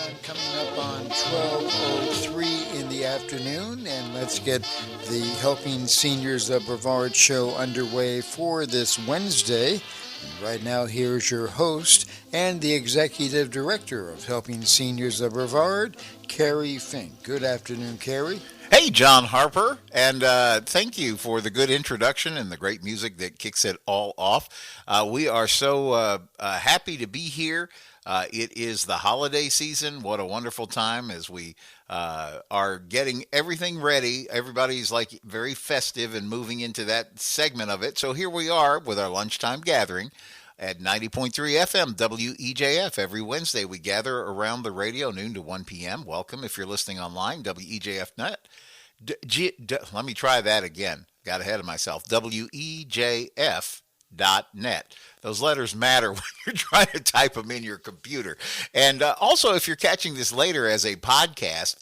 time coming up on 12:03 in the afternoon, and let's get the Helping Seniors of Brevard show underway for this Wednesday. And right now, here's your host and the Executive Director of Helping Seniors of Brevard, Kerry Fink. Good afternoon, Kerry. Hey, John Harper, and thank you for the good introduction and the great music that kicks it all off. We are so happy to be here. It is the holiday season. What a wonderful time as we are getting everything ready. Everybody's like very festive and moving into that segment of it. So here we are with our lunchtime gathering at 90.3 FM WEJF. Every Wednesday we gather around the radio noon to 1 p.m. Welcome if you're listening online, WEJF.net. Let me try that again. Got ahead of myself. WEJF.net. Those letters matter when you're trying to type them in your computer. And also, if you're catching this later as a podcast,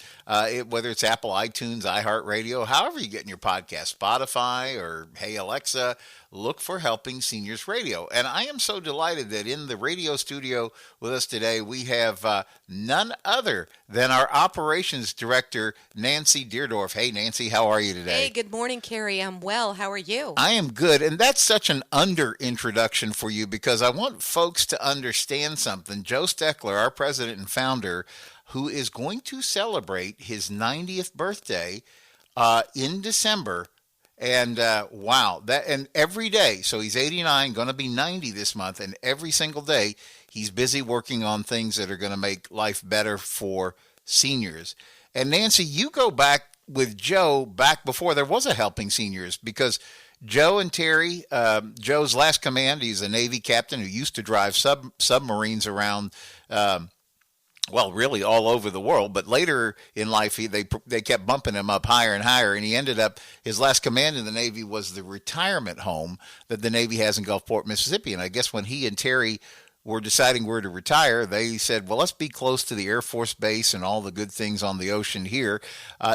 whether it's Apple, iTunes, iHeartRadio, however you get in your podcast, Spotify or Hey Alexa, look for Helping Seniors Radio. And I am so delighted that in the radio studio with us today, we have none other than our operations director, Nancy Deardorff. Hey, Nancy, how are you today? Hey, good morning, Kerry. I'm well. How are you? I am good. And that's such an under-introduction for you because I want folks to understand something. Joe Steckler, our president and founder, who is going to celebrate his 90th birthday in December. And wow, and every day, so he's 89, going to be 90 this month, and every single day he's busy working on things that are going to make life better for seniors. And Nancy, you go back with Joe back before there was a Helping Seniors, because Joe and Terry, Joe's last command, he's a Navy captain who used to drive submarines around really all over the world, but later in life, they kept bumping him up higher and higher, and he ended up, his last command in the Navy was the retirement home that the Navy has in Gulfport, Mississippi. And I guess when he and Terry were deciding where to retire, they said, well, let's be close to the Air Force Base and all the good things on the ocean here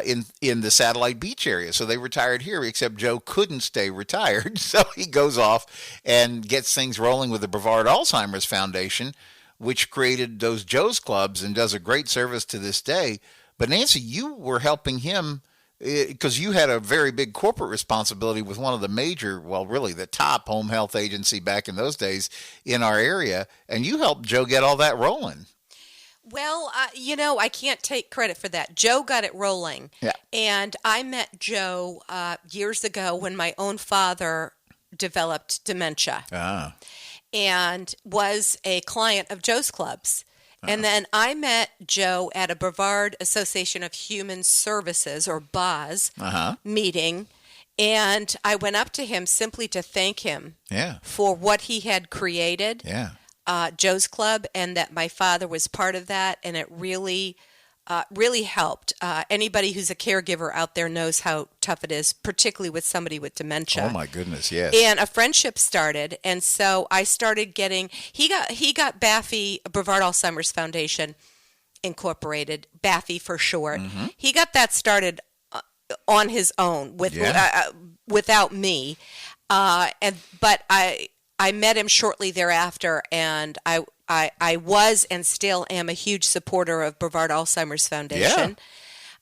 in the Satellite Beach area. So they retired here, except Joe couldn't stay retired. So he goes off and gets things rolling with the Brevard Alzheimer's Foundation, which created those Joe's Clubs and does a great service to this day. But Nancy, you were helping him because you had a very big corporate responsibility with one of the major, really the top home health agency back in those days in our area, and you helped Joe get all that rolling. Well, I can't take credit for that. Joe got it rolling. Yeah. And I met Joe years ago when my own father developed dementia. Ah. And was a client of Joe's Clubs. And then I met Joe at a Brevard Association of Human Services, or BAS, meeting. And I went up to him simply to thank him for what he had created, Joe's Club, and that my father was part of that. And it really helped. Anybody who's a caregiver out there knows how tough it is, particularly with somebody with dementia. Oh my goodness, yes. And a friendship started, and so I started getting. He got BAFI, Brevard Alzheimer's Foundation Incorporated, BAFI for short. Mm-hmm. He got that started on his own without me, but I met him shortly thereafter, and I was and still am a huge supporter of Brevard Alzheimer's Foundation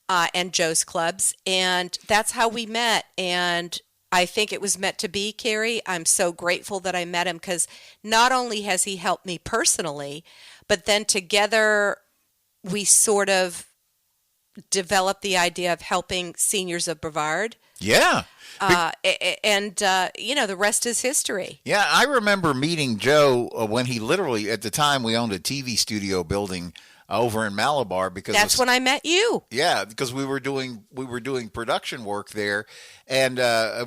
and Joe's Clubs, and that's how we met. And I think it was meant to be, Kerry. I'm so grateful that I met him because not only has he helped me personally, but then together we sort of developed the idea of helping seniors of Brevard. Yeah. The rest is history. Yeah, I remember meeting Joe when he literally, at the time, we owned a TV studio building over in Malabar because that's when I met you. Yeah, because we were doing production work there, and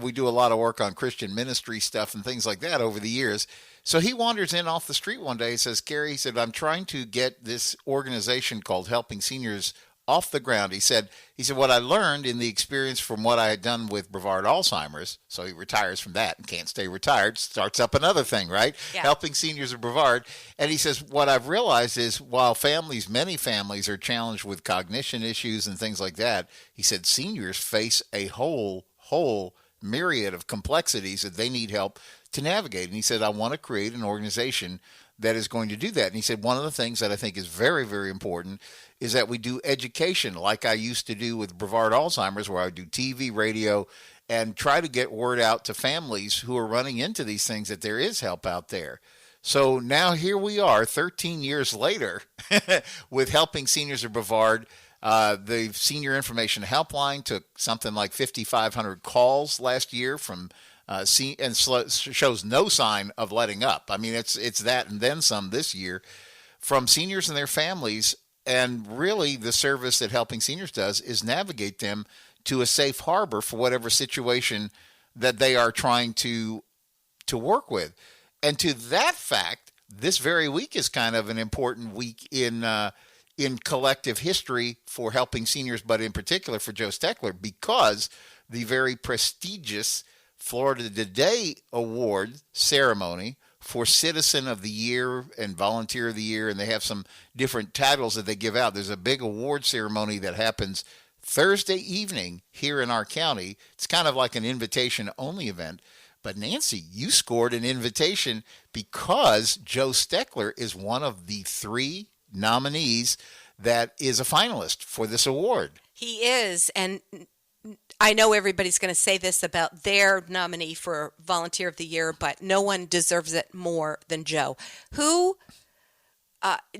we do a lot of work on Christian ministry stuff and things like that over the years. So he wanders in off the street one day. He says, "Kerry," he said, "I'm trying to get this organization called Helping Seniors off the ground." He said, what I learned in the experience from what I had done with Brevard Alzheimer's, so he retires from that and can't stay retired, starts up another thing, right? Yeah. Helping Seniors of Brevard. And he says, what I've realized is while many families are challenged with cognition issues and things like that, he said seniors face a whole myriad of complexities that they need help to navigate. And he said, I want to create an organization that is going to do that. And he said one of the things that I think is very, very important is that we do education like I used to do with Brevard Alzheimer's, where I would do TV, radio, and try to get word out to families who are running into these things that there is help out there. So now here we are 13 years later with Helping Seniors of Brevard. The Senior Information Helpline took something like 5,500 calls last year from and shows no sign of letting up. I mean, it's that and then some this year from seniors and their families. And really the service that Helping Seniors does is navigate them to a safe harbor for whatever situation that they are trying to work with. And to that fact, this very week is kind of an important week in collective history for Helping Seniors, but in particular for Joe Steckler, because the very prestigious Florida Today Award ceremony for Citizen of the Year and Volunteer of the Year, and they have some different titles that they give out. There's a big award ceremony that happens Thursday evening here in our county. It's kind of like an invitation-only event. But Nancy, you scored an invitation because Joe Steckler is one of the 3 nominees that is a finalist for this award. He is, and I know everybody's going to say this about their nominee for Volunteer of the Year, but no one deserves it more than Joe.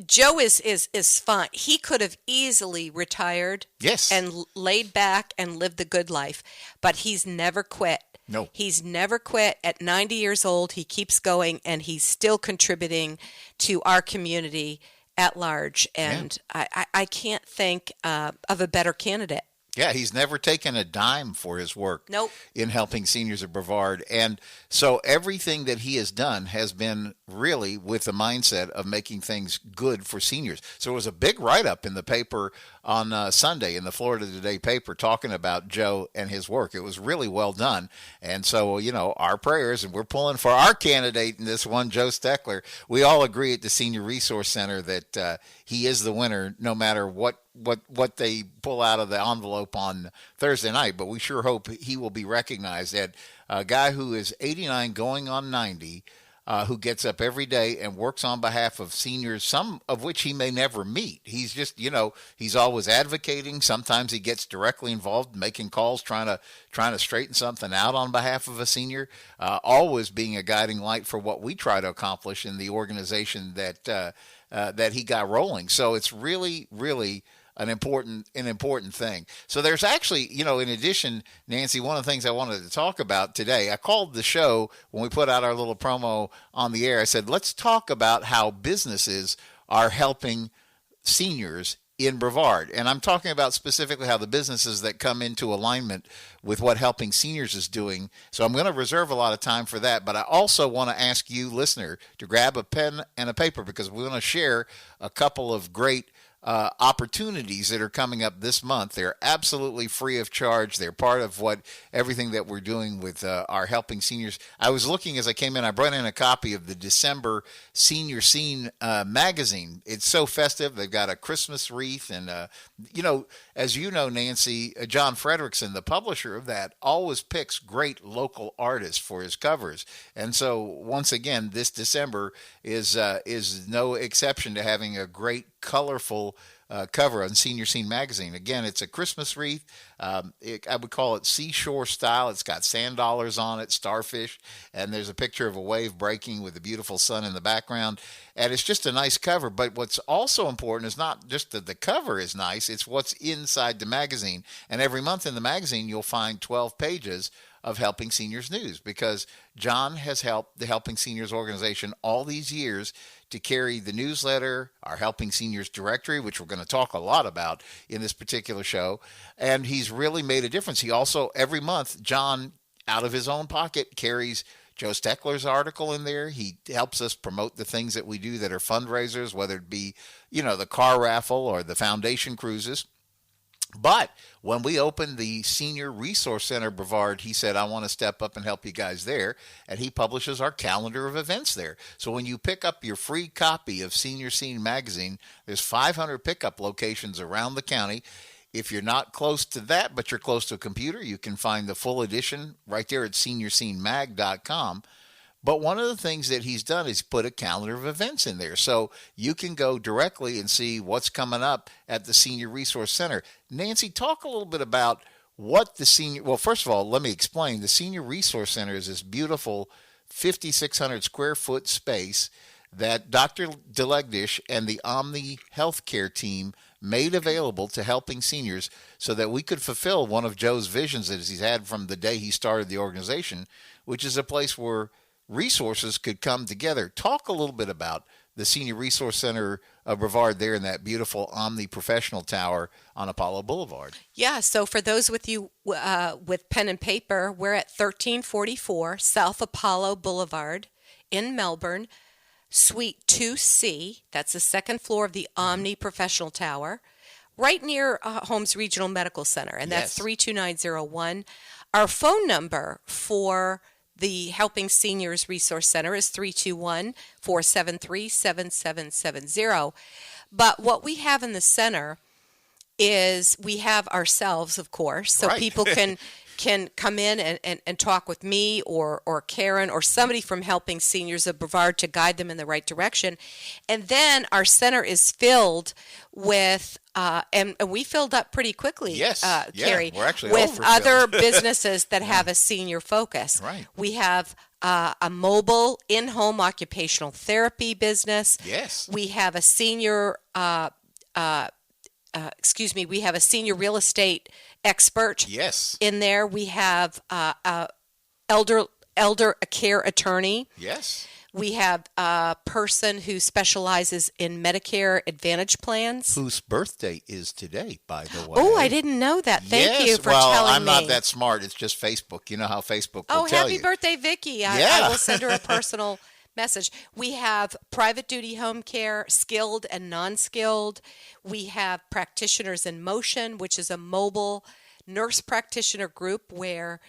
Joe is fun. He could have easily retired, yes, and laid back and lived the good life, but he's never quit. No. He's never quit. At 90 years old, he keeps going, and he's still contributing to our community at large. And yeah. I can't think of a better candidate. Yeah, he's never taken a dime for his work in Helping Seniors of Brevard. And so everything that he has done has been really with the mindset of making things good for seniors. So it was a big write-up in the paper on Sunday, in the Florida Today paper, talking about Joe and his work. It was really well done. And so, our prayers, and we're pulling for our candidate in this one, Joe Steckler. We all agree at the Senior Resource Center that he is the winner no matter what they pull out of the envelope on Thursday night, but we sure hope he will be recognized. That a guy who is 89 going on 90, who gets up every day and works on behalf of seniors, some of which he may never meet. He's just, he's always advocating. Sometimes he gets directly involved, making calls, trying to straighten something out on behalf of a senior, always being a guiding light for what we try to accomplish in the organization that he got rolling. So it's really, really an important thing. So there's actually, in addition, Nancy, one of the things I wanted to talk about today, I called the show when we put out our little promo on the air. I said, let's talk about how businesses are helping seniors in Brevard. And I'm talking about specifically how the businesses that come into alignment with what Helping Seniors is doing. So I'm going to reserve a lot of time for that. But I also want to ask you, listener, to grab a pen and a paper, because we want to share a couple of great opportunities that are coming up this month. They're absolutely free of charge. They're part of everything that we're doing with our Helping Seniors. I was looking as I came in, I brought in a copy of the December Senior Scene magazine. It's so festive. They've got a Christmas wreath, and as you know, Nancy, John Frederickson, the publisher of that, always picks great local artists for his covers. And so once again, this December is no exception to having a great colorful cover on Senior Scene magazine. Again, it's a Christmas wreath. I would call it seashore style. It's got sand dollars on it, starfish, and there's a picture of a wave breaking with a beautiful sun in the background. And it's just a nice cover. But what's also important is not just that the cover is nice, it's what's inside the magazine. And every month in the magazine, you'll find 12 pages of Helping Seniors news, because John has helped the Helping Seniors organization all these years to carry the newsletter, our Helping Seniors directory, which we're going to talk a lot about in this particular show. And he's really made a difference. He also, every month, John, out of his own pocket, carries Joe Steckler's article in there. He helps us promote the things that we do that are fundraisers, whether it be, the car raffle or the foundation cruises. But when we opened the Senior Resource Center Brevard, he said, I want to step up and help you guys there. And he publishes our calendar of events there. So when you pick up your free copy of Senior Scene magazine, there's 500 pickup locations around the county. If you're not close to that, but you're close to a computer, you can find the full edition right there at seniorscenemag.com. But one of the things that he's done is put a calendar of events in there. So you can go directly and see what's coming up at the Senior Resource Center. Nancy, talk a little bit about what the senior, well, first of all, let me explain. The Senior Resource Center is this beautiful 5,600 square foot space that Dr. Delegdish and the Omni Healthcare team made available to helping seniors so that we could fulfill one of Joe's visions that he's had from the day he started the organization, which is a place where resources could come together. Talk a little bit about the Senior Resource Center of Brevard there in that beautiful Omni Professional Tower on Apollo Boulevard. Yeah, so for those with you with pen and paper, we're at 1344 South Apollo Boulevard in Melbourne, Suite 2C. That's the second floor of the Omni Professional Tower, right near Holmes Regional Medical Center, and that's 32901. Our phone number for the Helping Seniors Resource Center is 321-473-7770. But what we have in the center is we have ourselves, of course, so people can come in and talk with me or Karen or somebody from Helping Seniors of Brevard to guide them in the right direction. And then our center is filled with, and we filled up pretty quickly, Kerry, we're actually with other businesses that have a senior focus. Right. We have a mobile in-home occupational therapy business. Yes. We have a senior, we have a senior real estate expert. Yes. In there, we have elder care attorney. Yes. We have a person who specializes in Medicare Advantage plans. Whose birthday is today, by the way. Oh, I didn't know that. Thank you for telling me. I'm not that smart. It's just Facebook. You know how Facebook will tell you. Oh, happy birthday, Vicky. I will send her a personal message. We have private duty home care, skilled and non-skilled. We have Practitioners in Motion, which is a mobile nurse practitioner group where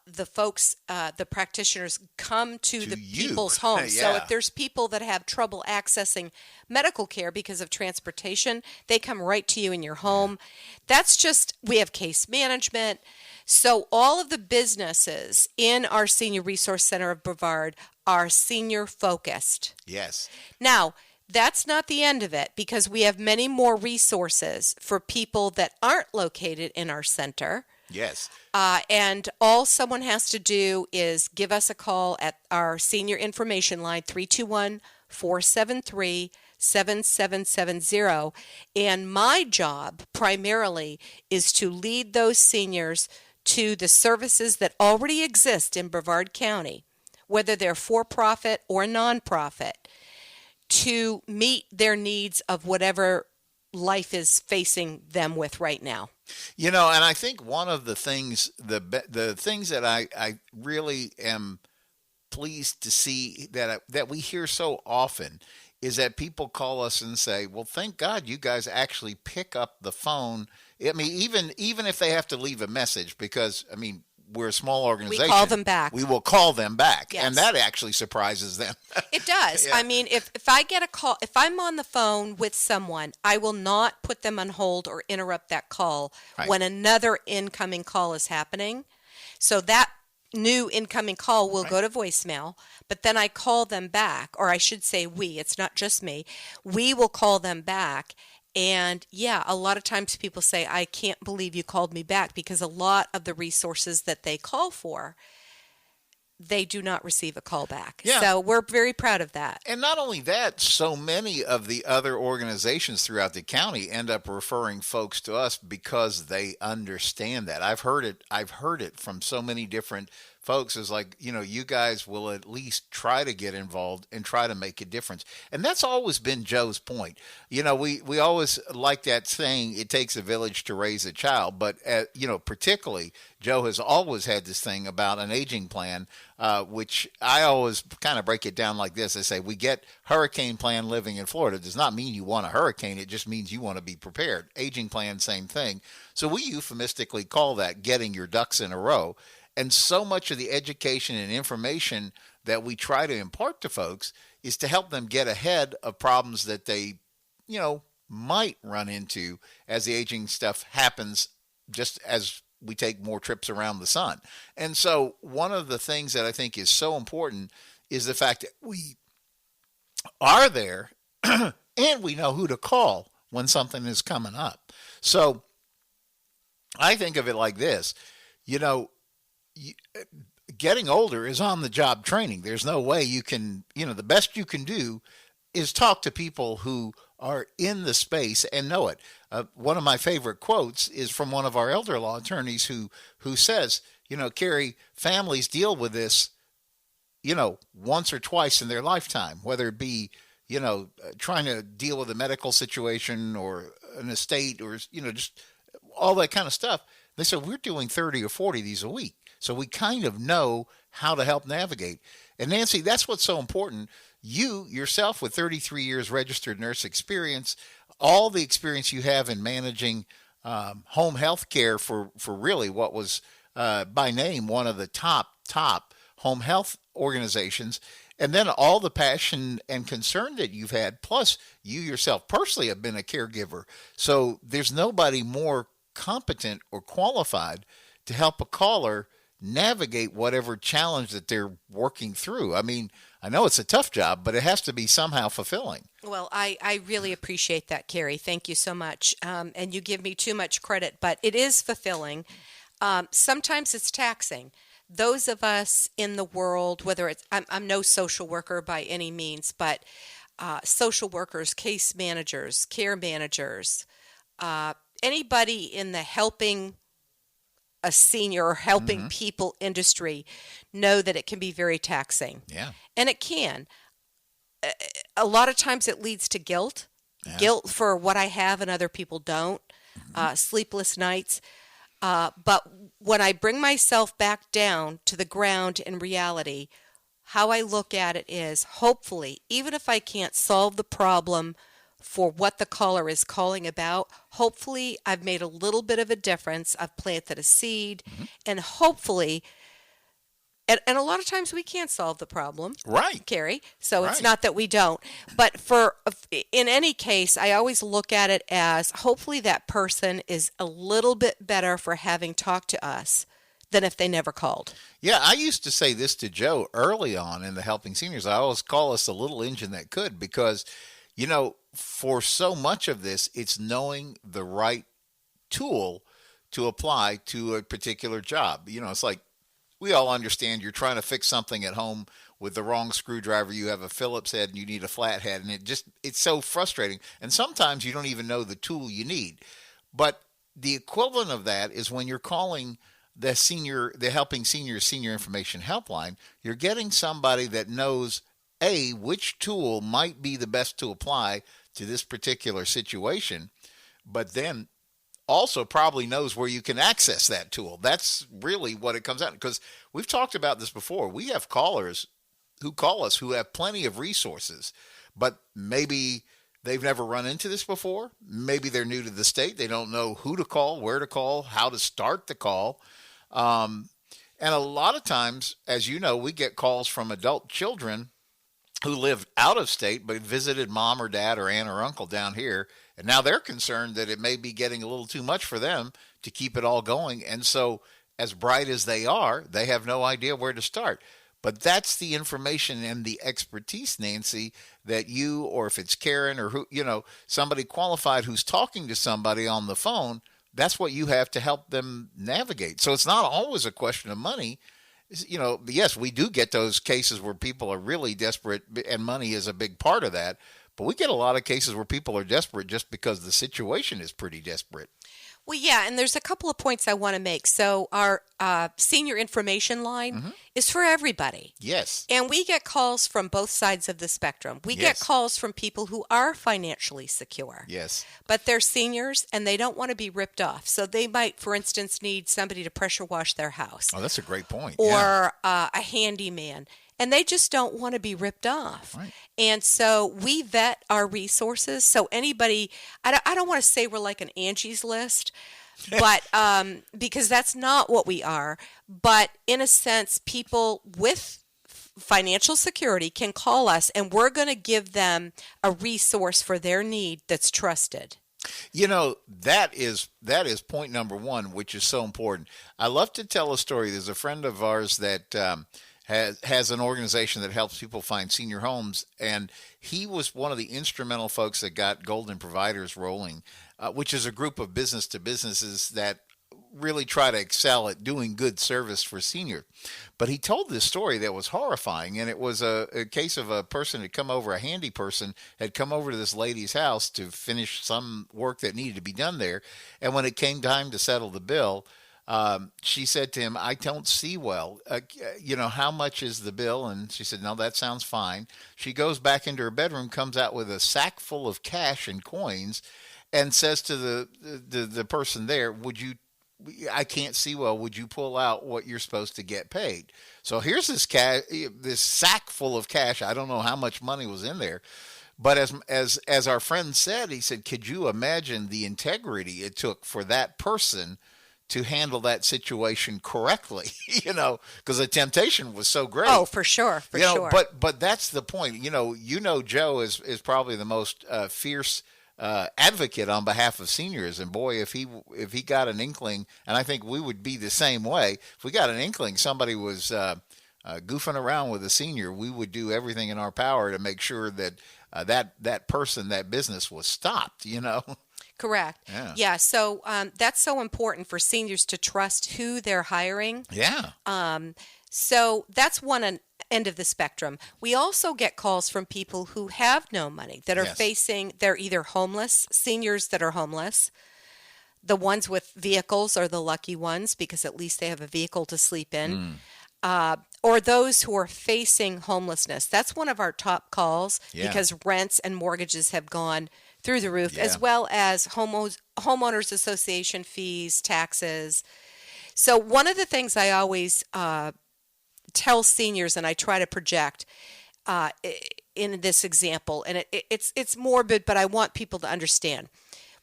the practitioners come to the people's homes. So if there's people that have trouble accessing medical care because of transportation, they come right to you in your home. We have case management. So all of the businesses in our Senior Resource Center of Brevard are senior focused. Yes. Now, that's not the end of it, because we have many more resources for people that aren't located in our center. Yes. And all someone has to do is give us a call at our senior information line, 321-473-7770. And my job primarily is to lead those seniors to the services that already exist in Brevard County, whether they're for-profit or nonprofit, to meet their needs of whatever life is facing them with right now. You know, and I think one of the things, the things that I really am pleased to see that we hear so often is that people call us and say, well, thank God you guys actually pick up the phone. I mean, even if they have to leave a message, because, I mean, we're a small organization. We call them back. We will call them back. Yes. And that actually surprises them. It does. Yeah. I mean, if I get a call, if I'm on the phone with someone, I will not put them on hold or interrupt that call when another incoming call is happening. So that new incoming call will go to voicemail, but then I call them back, or I should say it's not just me. We will call them back. And a lot of times people say, I can't believe you called me back, because a lot of the resources that they call for, they do not receive a call back. Yeah. So we're very proud of that. And not only that, so many of the other organizations throughout the county end up referring folks to us because they understand that. I've heard it from so many different folks. Is like, you guys will at least try to get involved and try to make a difference. And that's always been Joe's point. We always like that saying, it takes a village to raise a child. But, particularly, Joe has always had this thing about an aging plan, which I always kind of break it down like this. I say, we get hurricane plan living in Florida. It does not mean you want a hurricane. It just means you want to be prepared. Aging plan, same thing. So we euphemistically call that getting your ducks in a row. And so much of the education and information that we try to impart to folks is to help them get ahead of problems that they, might run into as the aging stuff happens, just as we take more trips around the sun. And so one of the things that I think is so important is the fact that we are there and we know who to call when something is coming up. So I think of it like this, getting older is on the job training. There's no way you can, the best you can do is talk to people who are in the space and know it. One of my favorite quotes is from one of our elder law attorneys who says, Kerry, families deal with this, once or twice in their lifetime, whether it be, trying to deal with a medical situation or an estate or, just all that kind of stuff. They said, we're doing 30 or 40 of these a week. So we kind of know how to help navigate. And Nancy, that's what's so important. You yourself with 33 years registered nurse experience, all the experience you have in managing home health care for really what was by name one of the top home health organizations, and then all the passion and concern that you've had, plus you yourself personally have been a caregiver. So there's nobody more competent or qualified to help a caller navigate whatever challenge that they're working through. I mean, I know it's a tough job, but it has to be somehow fulfilling. Well, I really appreciate that, Kerry. Thank you so much. And you give me too much credit, but it is fulfilling. Sometimes it's taxing. Those of us in the world, whether it's, I'm no social worker by any means, but social workers, case managers, care managers, anybody in the helping a senior or helping people industry know that it can be very taxing. Yeah. And it can. A lot of times it leads to guilt. Yeah. Guilt for what I have and other people don't. Sleepless nights. But when I bring myself back down to the ground in reality, how I look at it is, hopefully, even if I can't solve the problem for what the caller is calling about, hopefully I've made a little bit of a difference. I've planted a seed, and hopefully, and a lot of times we can't solve the problem, right, Kerry? So it's not that we don't. But in any case, I always look at it as hopefully that person is a little bit better for having talked to us than if they never called. Yeah, I used to say this to Joe early on in the Helping Seniors. I always call us the little engine that could, because, for so much of this, it's knowing the right tool to apply to a particular job. It's like, we all understand you're trying to fix something at home with the wrong screwdriver. You have a Phillips head and you need a flathead, and it's so frustrating. And sometimes you don't even know the tool you need. But the equivalent of that is when you're calling the Helping Seniors Senior Information Helpline, you're getting somebody that knows, which tool might be the best to apply to this particular situation, but then also probably knows where you can access that tool. That's really what it comes out, because we've talked about this before. We have callers who call us who have plenty of resources, but maybe they've never run into this before. Maybe they're new to the state. They don't know who to call, where to call, how to start the call. And a lot of times, as you know, we get calls from adult children who live out of state but visited mom or dad or aunt or uncle down here, and now they're concerned that it may be getting a little too much for them to keep it all going. And so, as bright as they are, they have no idea where to start. But that's the information and the expertise, Nancy, that you, or if it's Karen or somebody qualified who's talking to somebody on the phone, that's what you have to help them navigate. So it's not always a question of money. Yes, we do get those cases where people are really desperate, and money is a big part of that. But we get a lot of cases where people are desperate just because the situation is pretty desperate. Well, yeah, and there's a couple of points I want to make. So our senior information line is for everybody. Yes. And we get calls from both sides of the spectrum. We get calls from people who are financially secure. Yes. But they're seniors and they don't want to be ripped off. So they might, for instance, need somebody to pressure wash their house. Oh, that's a great point. Or a handyman. And they just don't want to be ripped off. Right. And so we vet our resources. So anybody, I don't want to say we're like an Angie's List, but because that's not what we are. But in a sense, people with financial security can call us, and we're going to give them a resource for their need that's trusted. That is point number one, which is so important. I love to tell a story. There's a friend of ours that has an organization that helps people find senior homes, and he was one of the instrumental folks that got Golden Providers rolling, which is a group of business to businesses that really try to excel at doing good service for seniors. But he told this story that was horrifying, and it was a case of a person had come over, a handy person had come over to this lady's house to finish some work that needed to be done there. And when it came time to settle the bill, she said to him, "I don't see well. How much is the bill?" And she said, "No, that sounds fine." She goes back into her bedroom, comes out with a sack full of cash and coins, and says to the person there, "I can't see well. Would you pull out what you're supposed to get paid?" So here's this sack full of cash. I don't know how much money was in there, but as our friend said, he said, "Could you imagine the integrity it took for that person to handle that situation correctly?" Because the temptation was so great. Oh, for sure, sure. But that's the point. Joe is probably the most fierce advocate on behalf of seniors, and boy, if he got an inkling, and I think we would be the same way, if we got an inkling somebody was goofing around with a senior, we would do everything in our power to make sure that that person, that business was stopped. Correct. Yeah. So that's so important for seniors to trust who they're hiring. Yeah. So that's one end of the spectrum. We also get calls from people who have no money, that are they're either homeless, seniors that are homeless. The ones with vehicles are the lucky ones because at least they have a vehicle to sleep in. Or those who are facing homelessness. That's one of our top calls because rents and mortgages have gone through the roof, as well as homeowners association fees, taxes. So one of the things I always tell seniors, and I try to project in this example, and it's morbid, but I want people to understand.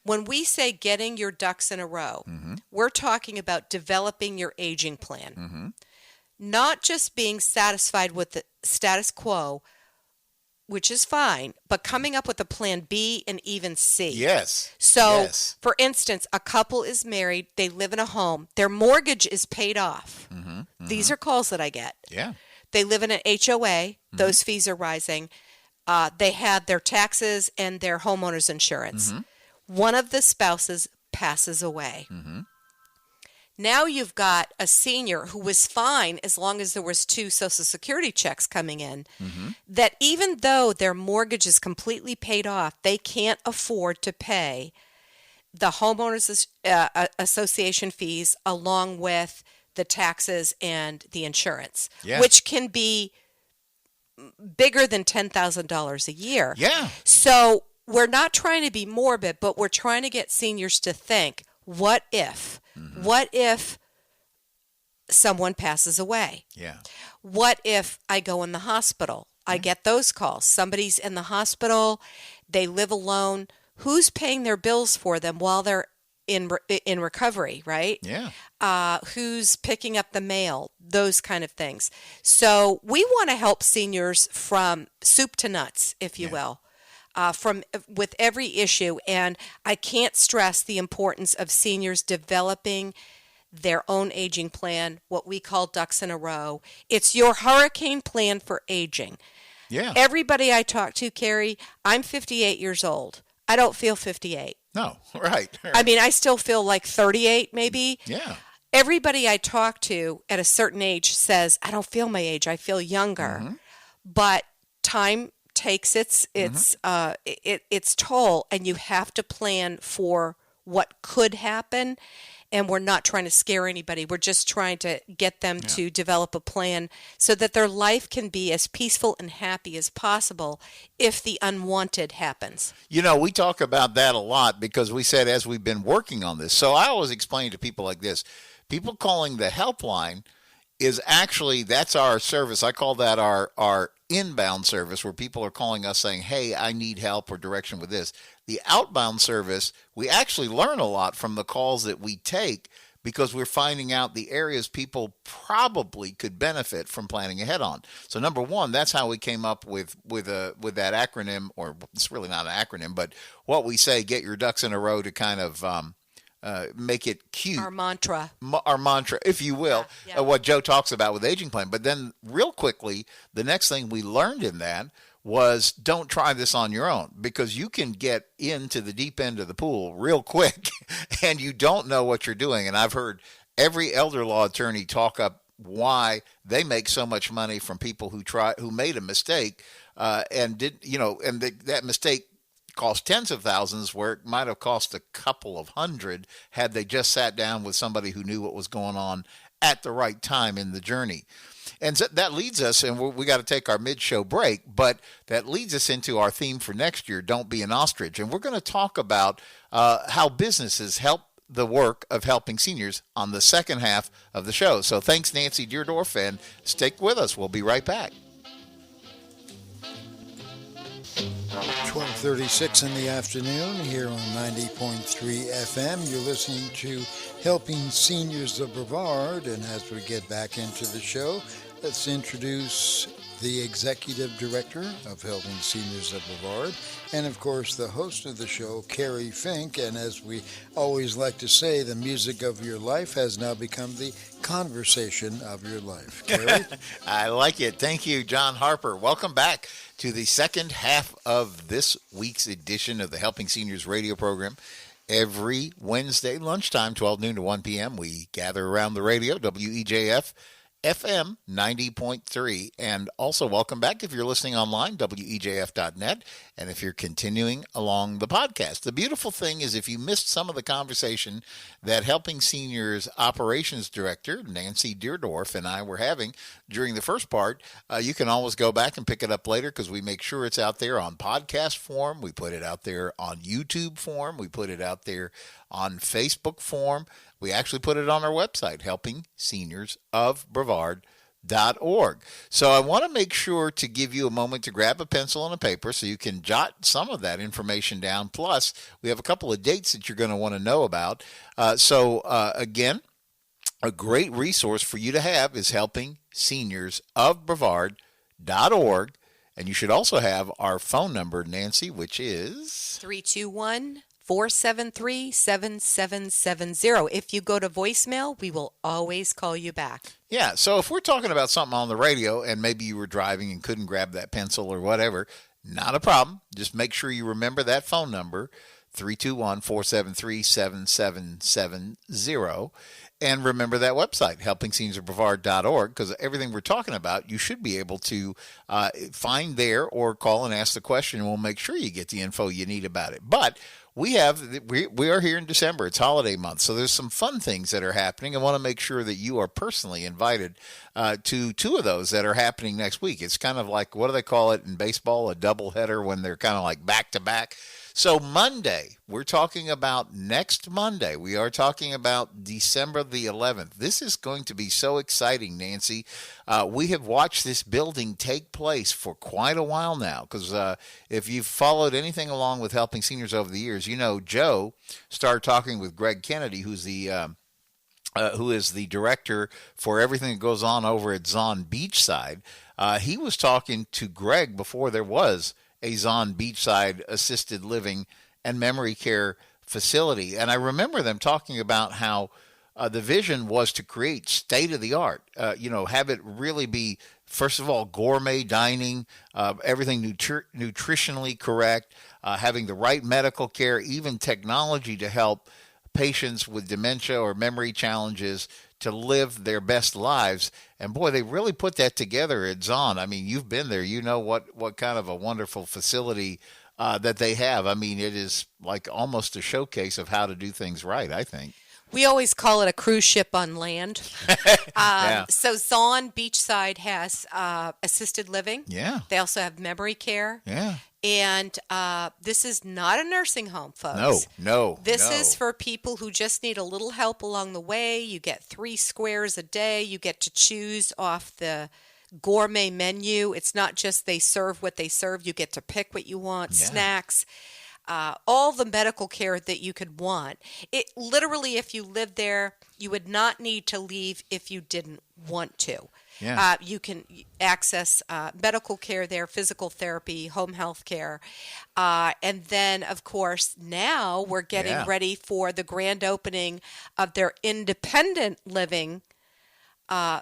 When we say getting your ducks in a row, we're talking about developing your aging plan. Not just being satisfied with the status quo, which is fine, but coming up with a plan B and even C. Yes. So, for instance, a couple is married, they live in a home, their mortgage is paid off. These are calls that I get. Yeah. They live in an HOA, those fees are rising. They had their taxes and their homeowner's insurance. One of the spouses passes away. Now you've got a senior who was fine as long as there was 2 Social Security checks coming in, that even though their mortgage is completely paid off, they can't afford to pay the homeowners association fees along with the taxes and the insurance, which can be bigger than $10,000 a year. Yeah. So we're not trying to be morbid, but we're trying to get seniors to think, what if? What if someone passes away? Yeah. What if I go in the hospital? I get those calls. Somebody's in the hospital. They live alone. Who's paying their bills for them while they're in recovery, right? Yeah. Who's picking up the mail? Those kind of things. So we want to help seniors from soup to nuts, if you will. With every issue, and I can't stress the importance of seniors developing their own aging plan, what we call ducks in a row. It's your hurricane plan for aging. Yeah. Everybody I talk to, Kerry, I'm 58 years old. I don't feel 58. No, right. I mean, I still feel like 38 maybe. Yeah. Everybody I talk to at a certain age says, I don't feel my age, I feel younger. But time takes its toll, and you have to plan for what could happen. And we're not trying to scare anybody. We're just trying to get them to develop a plan so that their life can be as peaceful and happy as possible if the unwanted happens. We talk about that a lot because we said as we've been working on this. So I always explain to people like this. People calling the helpline is actually, that's our service. I call that our inbound service, where people are calling us saying, hey, I need help or direction with this. The outbound service, we actually learn a lot from the calls that we take, because we're finding out the areas people probably could benefit from planning ahead on. So number one, that's how we came up with that acronym, or it's really not an acronym, but what we say, get your ducks in a row, to kind of make it cute. Our mantra, if you will, Yeah. What Joe talks about with aging plan. But then real quickly, the next thing we learned in that was, don't try this on your own, because you can get into the deep end of the pool real quick and you don't know what you're doing. And I've heard every elder law attorney talk up why they make so much money from people who made a mistake that mistake cost tens of thousands, where it might have cost a couple of hundred had they just sat down with somebody who knew what was going on at the right time in the journey. And so that leads us, and we got to take our mid-show break, but that leads us into our theme for next year, Don't Be an Ostrich. And we're going to talk about how businesses help the work of helping seniors on the second half of the show. So thanks, Nancy Deardorff, and stick with us. We'll be right back. 12:36 in the afternoon here on 90.3 FM. You're listening to Helping Seniors of Brevard, and as we get back into the show, let's introduce the Executive Director of Helping Seniors of Brevard, and of course the host of the show, Kerry Fink. And as we always like to say, the music of your life has now become the conversation of your life. Kerry? I like it. Thank you, John Harper. Welcome back to the second half of this week's edition of the Helping Seniors radio program. Every Wednesday lunchtime, 12 noon to 1 p.m., we gather around the radio, WEJF FM 90.3. And also welcome back if you're listening online, WEJF.net, and if you're continuing along the podcast. The beautiful thing is, if you missed some of the conversation that Helping Seniors Operations Director Nancy Deardorff and I were having during the first part, you can always go back and pick it up later, because we make sure it's out there on podcast form. We put it out there on YouTube form. We put it out there on Facebook form. We actually put it on our website, helpingseniorsofbrevard.org. So I want to make sure to give you a moment to grab a pencil and a paper so you can jot some of that information down. Plus, we have a couple of dates that you're going to want to know about. Again, a great resource for you to have is helpingseniorsofbrevard.org. And you should also have our phone number, Nancy, which is 321-473-7770. If you go to voicemail, we will always call you back. Yeah, so if we're talking about something on the radio and maybe you were driving and couldn't grab that pencil or whatever, not a problem. Just make sure you remember that phone number, 321-473-7770. And remember that website, helpingseniorsofbrevard.org, because everything we're talking about, you should be able to find there, or call and ask the question, and we'll make sure you get the info you need about it. But we are here in December. It's holiday month, so there's some fun things that are happening. I want to make sure that you are personally invited to two of those that are happening next week. It's kind of like, what do they call it in baseball, a doubleheader, when they're kind of like back-to-back. So Monday, we're talking about next Monday. We are talking about December the 11th. This is going to be so exciting, Nancy. We have watched this building take place for quite a while now, because if you've followed anything along with Helping Seniors over the years, you know Joe started talking with Greg Kennedy, who is the director for everything that goes on over at Zon Beachside. He was talking to Greg before there was a Zon Beachside assisted living and memory care facility. And I remember them talking about how the vision was to create state-of-the-art, have it really be, first of all, gourmet dining, everything nutritionally correct, having the right medical care, even technology to help patients with dementia or memory challenges to live their best lives. And boy, they really put that together at Zon. I mean, you've been there. You know what kind of a wonderful facility that they have. I mean, it is like almost a showcase of how to do things right, I think. We always call it a cruise ship on land. Yeah. So Zon Beachside has assisted living. Yeah. They also have memory care. Yeah. And this is not a nursing home, folks. No. This is for people who just need a little help along the way. You get 3 squares a day. You get to choose off the gourmet menu. It's not just they serve what they serve. You get to pick what you want, snacks. all the medical care that you could want. It literally, if you lived there, you would not need to leave if you didn't want to. Yeah. You can access medical care there, physical therapy, home health care. And then, of course, now we're getting ready for the grand opening of their independent living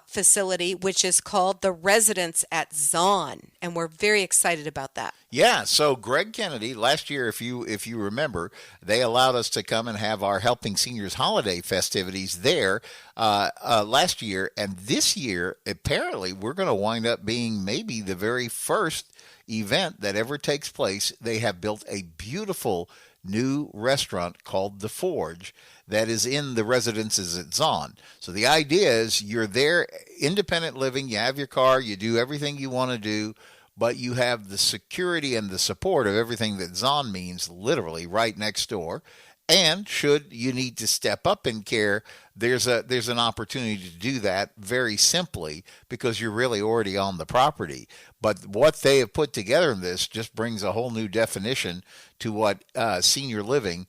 facility, which is called the Residence at Zahn, and we're very excited about that. Yeah, so Greg Kennedy, last year, if you remember, they allowed us to come and have our Helping Seniors holiday festivities there last year, and this year, apparently, we're going to wind up being maybe the very first event that ever takes place. They have built a beautiful new restaurant called The Forge that is in the Residences at Zahn. So the idea is you're there, independent living, you have your car, you do everything you want to do, but you have the security and the support of everything that Zahn means literally right next door. And should you need to step up in care, there's an opportunity to do that very simply because you're really already on the property. But what they have put together in this just brings a whole new definition to what senior living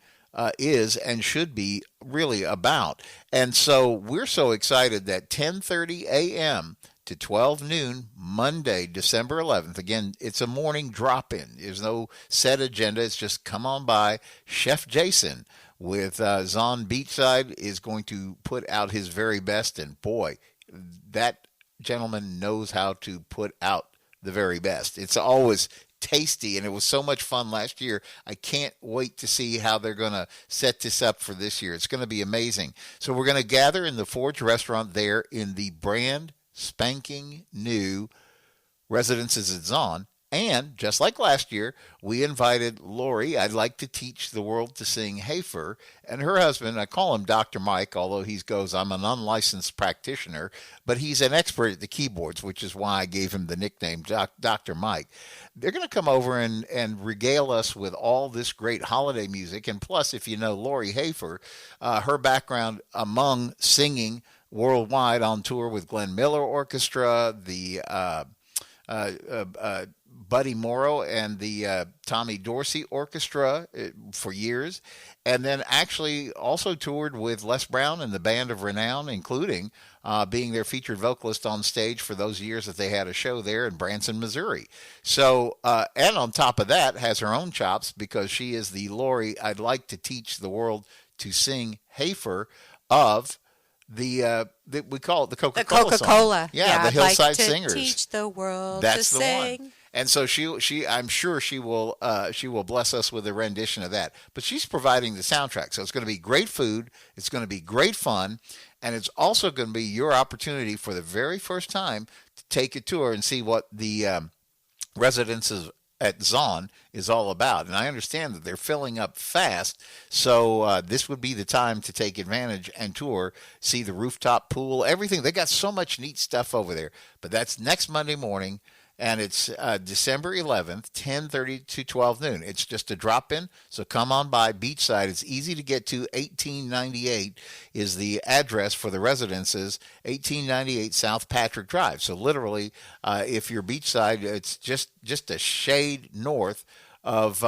is and should be really about. And so we're so excited that 10:30 a.m. to 12 noon, Monday, December 11th. Again, it's a morning drop-in. There's no set agenda. It's just come on by. Chef Jason with Zahn Beachside is going to put out his very best. And boy, that gentleman knows how to put out the very best. It's always tasty, and it was so much fun last year. I can't wait to see how they're going to set this up for this year. It's going to be amazing. So we're going to gather in the Forge restaurant there in the brand spanking new Residences at Zahn. And just like last year, we invited Lori, I'd like to teach the world to sing, Harper, and her husband. I call him Dr. Mike, although he goes, I'm an unlicensed practitioner, but he's an expert at the keyboards, which is why I gave him the nickname Dr. Mike. They're going to come over and regale us with all this great holiday music. And plus, if you know Lori Harper, her background among singing worldwide on tour with Glenn Miller Orchestra, the Buddy Morrow and the Tommy Dorsey Orchestra for years, and then actually also toured with Les Brown and the Band of Renown, including being their featured vocalist on stage for those years that they had a show there in Branson, Missouri. So, and on top of that, has her own chops because she is the Lori, I'd like to teach the world to sing Harper of the we call it the Coca-Cola. The Coca-Cola. Yeah, the Hillside like to Singers. Teach the world That's to the sing. one. And so she I'm sure she will bless us with a rendition of that. But she's providing the soundtrack. So it's going to be great food, it's going to be great fun, and it's also going to be your opportunity for the very first time to take a tour and see what the Residences at Zahn is all about. And I understand that they're filling up fast, so this would be the time to take advantage and tour, see the rooftop pool, everything. They got so much neat stuff over there. But that's next Monday morning, and it's December 11th, 10:30 to 12 noon. It's just a drop-in, so come on by Beachside. It's easy to get to. 1898 is the address for the Residences, 1898 South Patrick Drive. So literally, if you're Beachside, it's just a shade north of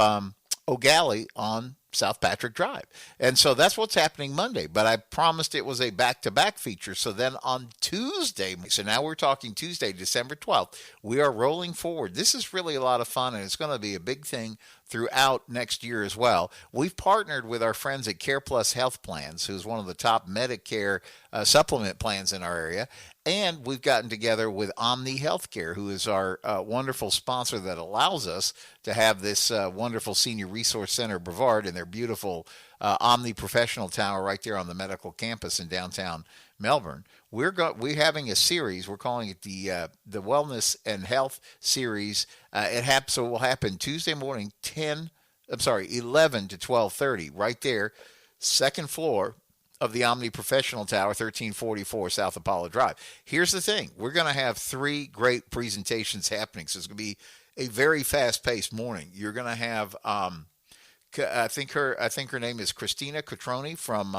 O'Galley on South Patrick Drive. And so that's what's happening Monday. But I promised it was a back-to-back feature. So then on Tuesday, so now we're talking Tuesday, December 12th, we are rolling forward. This is really a lot of fun, and it's going to be a big thing throughout next year as well. We've partnered with our friends at Care Plus Health Plans, who's one of the top Medicare supplement plans in our area. And we've gotten together with Omni Healthcare, who is our wonderful sponsor that allows us to have this wonderful senior resource center, Brevard, and their beautiful Omni Professional Tower right there on the medical campus in downtown Melbourne. We're having a series. We're calling it the Wellness and Health Series. It will happen Tuesday morning, 11 to 12:30, right there, second floor of the Omni Professional Tower, 1344 South Apollo Drive. Here's the thing. We're going to have 3 great presentations happening. So it's going to be a very fast-paced morning. You're going to have, I think her name is Christina Cotroni from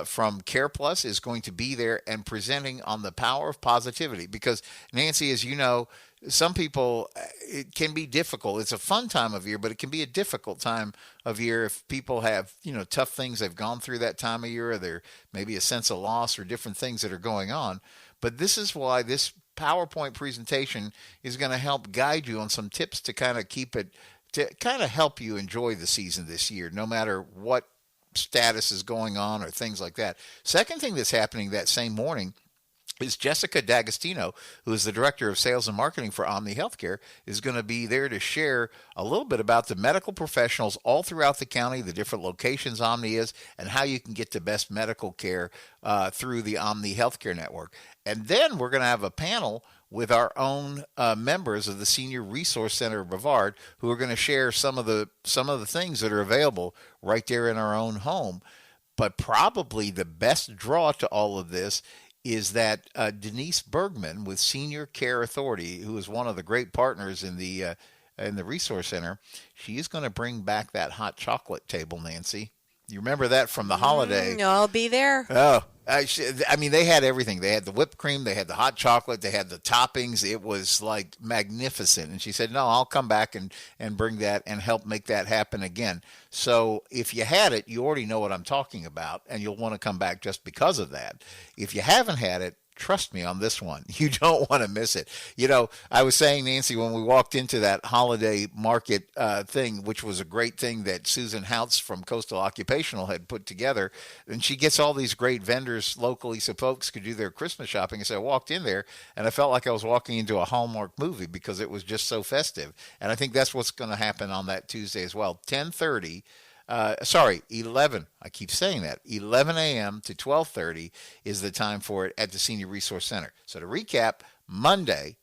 from Care Plus is going to be there and presenting on the power of positivity. Because, Nancy, as you know, some people, it can be difficult. It's a fun time of year, but it can be a difficult time of year if people have, tough things they've gone through that time of year, or there maybe a sense of loss or different things that are going on. But this is why this PowerPoint presentation is going to help guide you on some tips to kind of help you enjoy the season this year, no matter what status is going on or things like that. Second thing that's happening that same morning is Jessica D'Agostino, who is the Director of Sales and Marketing for Omni Healthcare, is going to be there to share a little bit about the medical professionals all throughout the county, the different locations Omni is, and how you can get the best medical care through the Omni Healthcare Network. And then we're going to have a panel with our own members of the Senior Resource Center of Brevard, who are going to share some of the things that are available right there in our own home. But probably the best draw to all of this is that Denise Bergman with Senior Care Authority, who is one of the great partners in the Resource Center, she is going to bring back that hot chocolate table, Nancy. You remember that from the holiday? I'll be there. Oh, I mean, they had everything. They had the whipped cream, they had the hot chocolate, they had the toppings. It was like magnificent. And she said, no, I'll come back and bring that and help make that happen again. So if you had it, you already know what I'm talking about, and you'll want to come back just because of that. If you haven't had it, trust me on this one. You don't want to miss it. I was saying, Nancy, when we walked into that holiday market thing, which was a great thing that Susan Houts from Coastal Occupational had put together, and she gets all these great vendors locally so folks could do their Christmas shopping. And so I walked in there, and I felt like I was walking into a Hallmark movie because it was just so festive. And I think that's what's going to happen on that Tuesday as well. 11. I keep saying that. 11 a.m. to 12:30 is the time for it at the Senior Resource Center. So to recap, Monday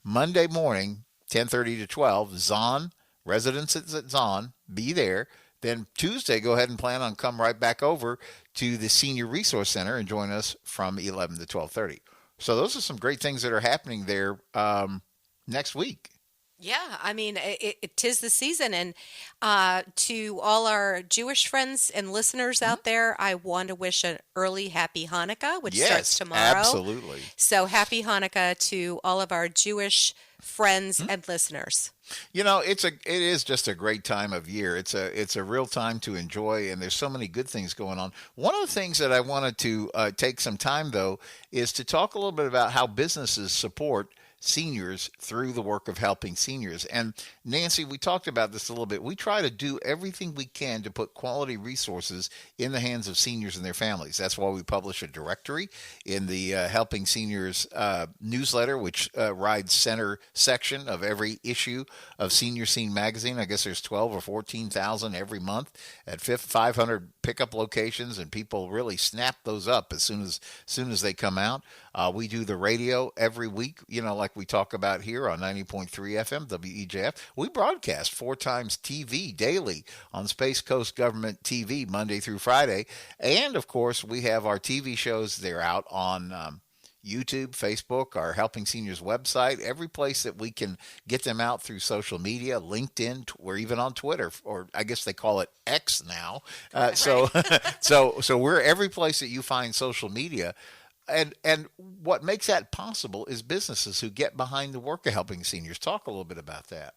morning, 10:30 to 12, Zahn, residents at Zahn, be there. Then Tuesday, go ahead and plan on come right back over to the Senior Resource Center and join us from 11 to 12:30. So those are some great things that are happening there next week. Yeah, I mean, it 'tis the season. And to all our Jewish friends and listeners out there, I want to wish an early happy Hanukkah, which starts tomorrow. Absolutely. So happy Hanukkah to all of our Jewish friends and listeners. It is just a great time of year. It's a real time to enjoy, and there's so many good things going on. One of the things that I wanted to take some time, though, is to talk a little bit about how businesses support seniors through the work of helping seniors. And Nancy, we talked about this a little bit. We try to do everything we can to put quality resources in the hands of seniors and their families. That's why we publish a directory in the Helping Seniors newsletter, which rides center section of every issue of Senior Scene magazine. I guess there's 12 or 14,000 every month at 500 pickup locations, and people really snap those up as soon as they come out. We do the radio every week, like we talk about here on 90.3 FM, WEJF. We broadcast 4 times TV daily on Space Coast Government TV, Monday through Friday. And, of course, we have our TV shows. They're out on YouTube, Facebook, our Helping Seniors website, every place that we can get them out through social media, LinkedIn. We're even on Twitter, or I guess they call it X now. So we're every place that you find social media. And what makes that possible is businesses who get behind the work of helping seniors. Talk a little bit about that.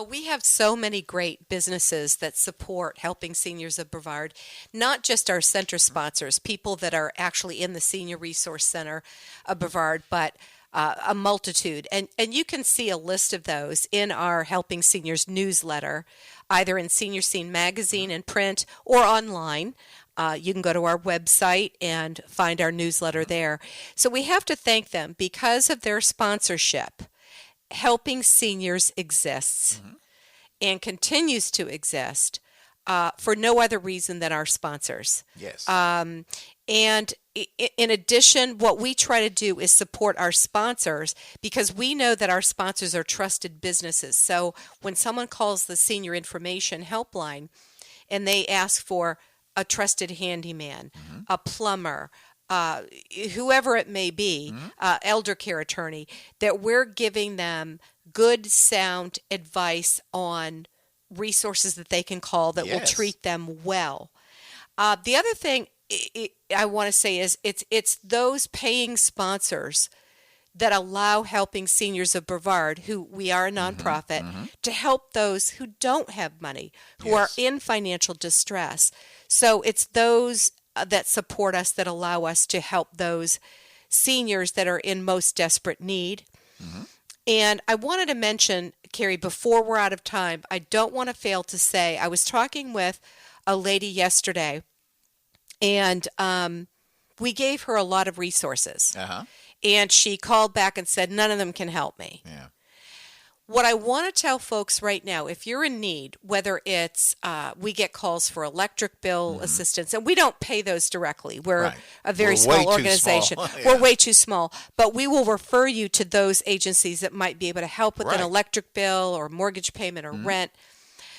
We have so many great businesses that support Helping Seniors of Brevard, not just our center sponsors, people that are actually in the Senior Resource Center of Brevard, but a multitude. And you can see a list of those in our Helping Seniors newsletter, either in Senior Scene magazine in print or online. You can go to our website and find our newsletter there. So we have to thank them because of their sponsorship. Helping Seniors exists and continues to exist for no other reason than our sponsors. Yes. And in addition, what we try to do is support our sponsors because we know that our sponsors are trusted businesses. So when someone calls the Senior Information Helpline and they ask for a trusted handyman, a plumber, whoever it may be, elder care attorney, that we're giving them good, sound advice on resources that they can call that will treat them well. The other thing I want to say is it's those paying sponsors that allow Helping Seniors of Brevard, who we are a nonprofit, to help those who don't have money, who are in financial distress. So it's those that support us that allow us to help those seniors that are in most desperate need. And I wanted to mention, Kerry, before we're out of time, I don't want to fail to say, I was talking with a lady yesterday, and we gave her a lot of resources. And she called back and said, none of them can help me. Yeah. What I want to tell folks right now, if you're in need, whether it's we get calls for electric bill assistance, and we don't pay those directly. We're a very small organization. We're way too small. But we will refer you to those agencies that might be able to help with an electric bill or mortgage payment or rent.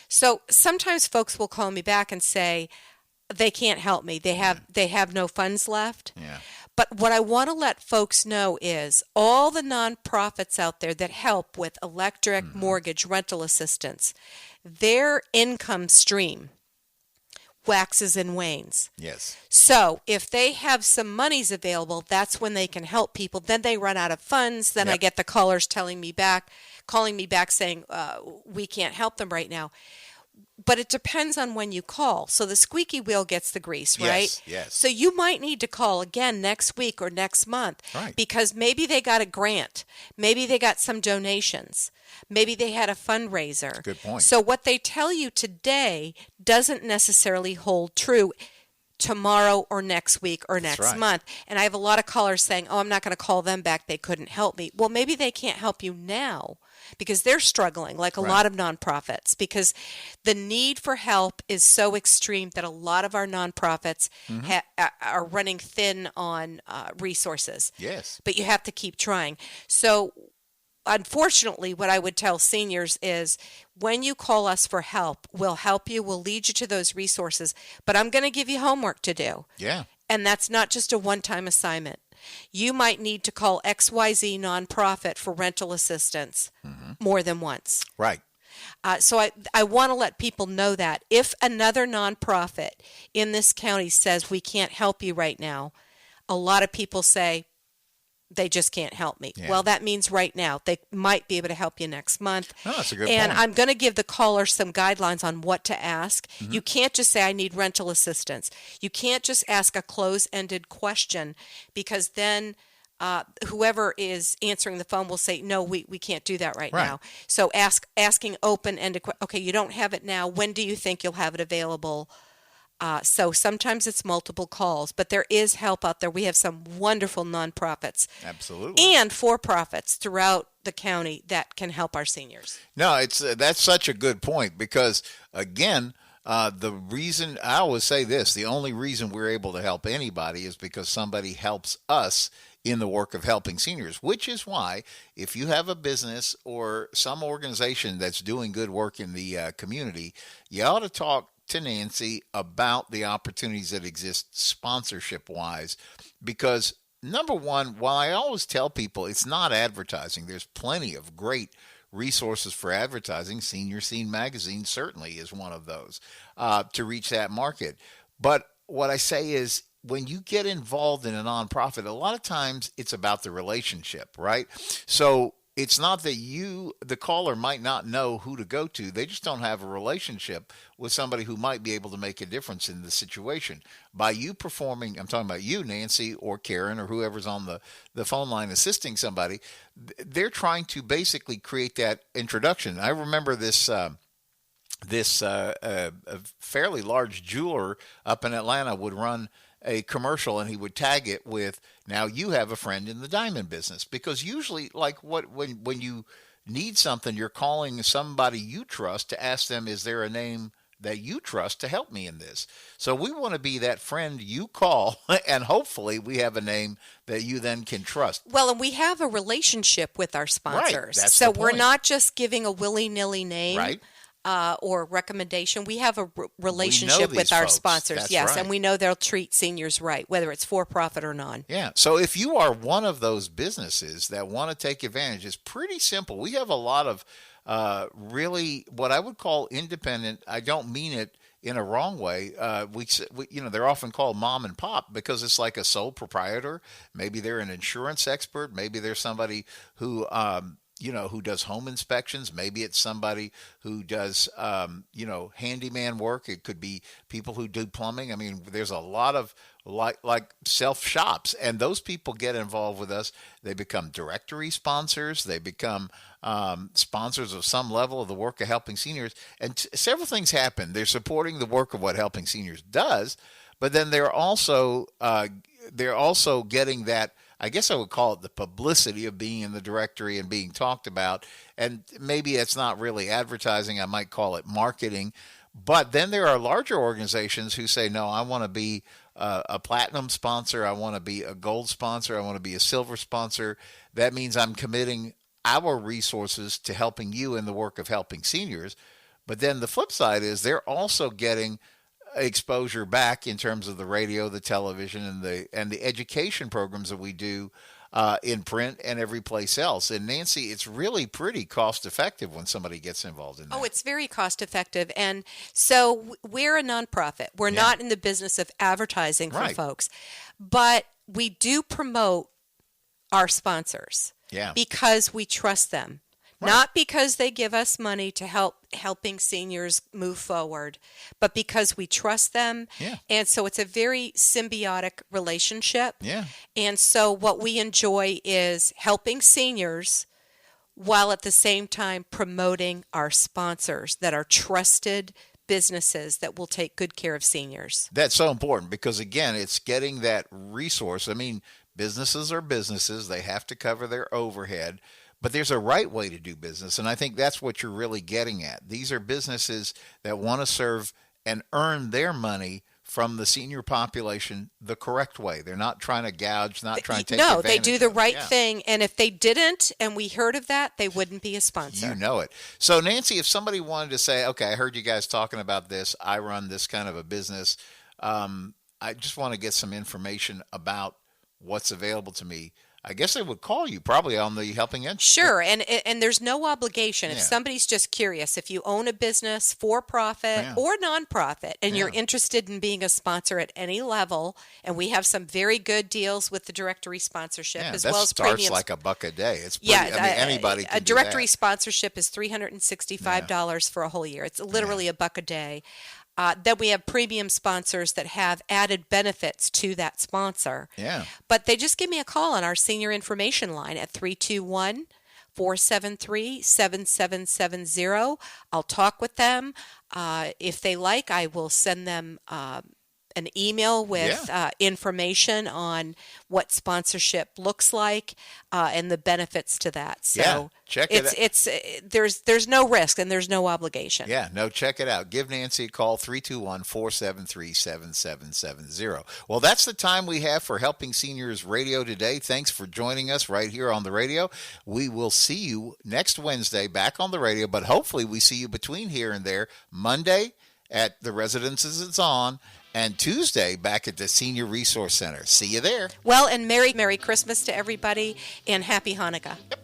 So sometimes folks will call me back and say they can't help me. They have no funds left. Yeah. But what I want to let folks know is all the nonprofits out there that help with electric, mortgage, rental assistance, their income stream waxes and wanes. Yes. So if they have some monies available, that's when they can help people. Then they run out of funds. Then I get the callers calling me back saying, we can't help them right now. But it depends on when you call. So the squeaky wheel gets the grease, right? Yes. So you might need to call again next week or next month because maybe they got a grant. Maybe they got some donations. Maybe they had a fundraiser. Good point. So what they tell you today doesn't necessarily hold true tomorrow or next week or next month. And I have a lot of callers saying, I'm not going to call them back. They couldn't help me. Well, maybe they can't help you now because they're struggling like a lot of nonprofits because the need for help is so extreme that a lot of our nonprofits are running thin on resources. Yes. But you have to keep trying. So unfortunately, what I would tell seniors is when you call us for help, we'll help you, we'll lead you to those resources, but I'm going to give you homework to do. Yeah. And that's not just a one-time assignment. You might need to call XYZ nonprofit for rental assistance more than once. Right. So I want to let people know that if another nonprofit in this county says we can't help you right now, a lot of people say, they just can't help me. Yeah. Well, that means right now. They might be able to help you next month. Oh, that's a good point. And I'm going to give the caller some guidelines on what to ask. You can't just say, I need rental assistance. You can't just ask a close-ended question because then whoever is answering the phone will say, no, we can't do that right now. So asking open-ended questions. Okay, you don't have it now. When do you think you'll have it available? So sometimes it's multiple calls, but there is help out there. We have some wonderful nonprofits. Absolutely. And for-profits throughout the county that can help our seniors. No, that's such a good point because, again, the reason, I always say this, the only reason we're able to help anybody is because somebody helps us in the work of helping seniors, which is why if you have a business or some organization that's doing good work in the community, you ought to talk to Nancy about the opportunities that exist sponsorship-wise because, number one, while I always tell people it's not advertising, there's plenty of great resources for advertising. Senior Scene Magazine certainly is one of those to reach that market. But what I say is when you get involved in a nonprofit, a lot of times it's about the relationship, right? So it's not that the caller might not know who to go to. They just don't have a relationship with somebody who might be able to make a difference in the situation. By you performing, I'm talking about you, Nancy, or Karen, or whoever's on the phone line assisting somebody, they're trying to basically create that introduction. I remember this a fairly large jeweler up in Atlanta would run a commercial and he would tag it with, now you have a friend in the diamond business, because usually like when you need something, you're calling somebody you trust to ask them, is there a name that you trust to help me in this? So we want to be that friend you call, and hopefully we have a name that you then can trust. Well, and we have a relationship with our sponsors. Right, that's so the we're point. not just giving a willy-nilly name. Right. Or recommendation. We have a relationship with our folks. sponsors, That's yes, right. and we know they'll treat seniors right, whether it's for-profit or non. Yeah, so if you are one of those businesses that want to take advantage, it's pretty simple. We have a lot of really what I would call independent, I don't mean it in a wrong way. They're often called mom and pop because it's like a sole proprietor. Maybe they're an insurance expert. Maybe they're somebody who who does home inspections. Maybe it's somebody who does, handyman work. It could be people who do plumbing. I mean, there's a lot of like self shops, and those people get involved with us. They become directory sponsors. They become sponsors of some level of the work of Helping Seniors. And several things happen. They're supporting the work of what Helping Seniors does, but then they're also getting that, I guess I would call it the publicity of being in the directory and being talked about. And maybe it's not really advertising. I might call it marketing. But then there are larger organizations who say, no, I want to be a platinum sponsor. I want to be a gold sponsor. I want to be a silver sponsor. That means I'm committing our resources to helping you in the work of Helping Seniors. But then the flip side is they're also getting exposure back in terms of the radio, the television, and the education programs that we do in print and every place else. And Nancy, it's really pretty cost effective when somebody gets involved in that. Oh, it's very cost effective. And so we're a nonprofit. We're not in the business of advertising for folks, but we do promote our sponsors because we trust them. Not because they give us money to helping seniors move forward, but because we trust them. Yeah. And so it's a very symbiotic relationship. Yeah. And so what we enjoy is helping seniors while at the same time promoting our sponsors that are trusted businesses that will take good care of seniors. That's so important because, again, it's getting that resource. I mean, businesses are businesses. They have to cover their overhead. But there's a right way to do business, and I think that's what you're really getting at. These are businesses that want to serve and earn their money from the senior population the correct way. They're not trying to gouge, not trying to take advantage. No, they do the right thing, and if they didn't and we heard of that, they wouldn't be a sponsor. You know it. So, Nancy, if somebody wanted to say, okay, I heard you guys talking about this, I run this kind of a business, I just want to get some information about what's available to me, I guess they would call you probably on the Helping Edge. Sure, and there's no obligation. If somebody's just curious, if you own a business, for-profit or nonprofit, and you're interested in being a sponsor at any level, and we have some very good deals with the directory sponsorship as well as premiums. That starts like $1 a day. It's pretty, anybody can a directory sponsorship is $365 for a whole year. It's literally $1 a day. Then we have premium sponsors that have added benefits to that sponsor. Yeah. But they just give me a call on our senior information line at 321-473-7770. I'll talk with them. If they like, I will send them an email with information on what sponsorship looks like and the benefits to that. So check it out. There's no risk and there's no obligation. Yeah, no, check it out. Give Nancy a call, 321-473-7770. Well, that's the time we have for Helping Seniors Radio today. Thanks for joining us right here on the radio. We will see you next Wednesday back on the radio, but hopefully we see you between here and there. Monday at the Residences It's On, and Tuesday back at the Senior Resource Center. See you there. Well, and Merry Christmas to everybody, and Happy Hanukkah.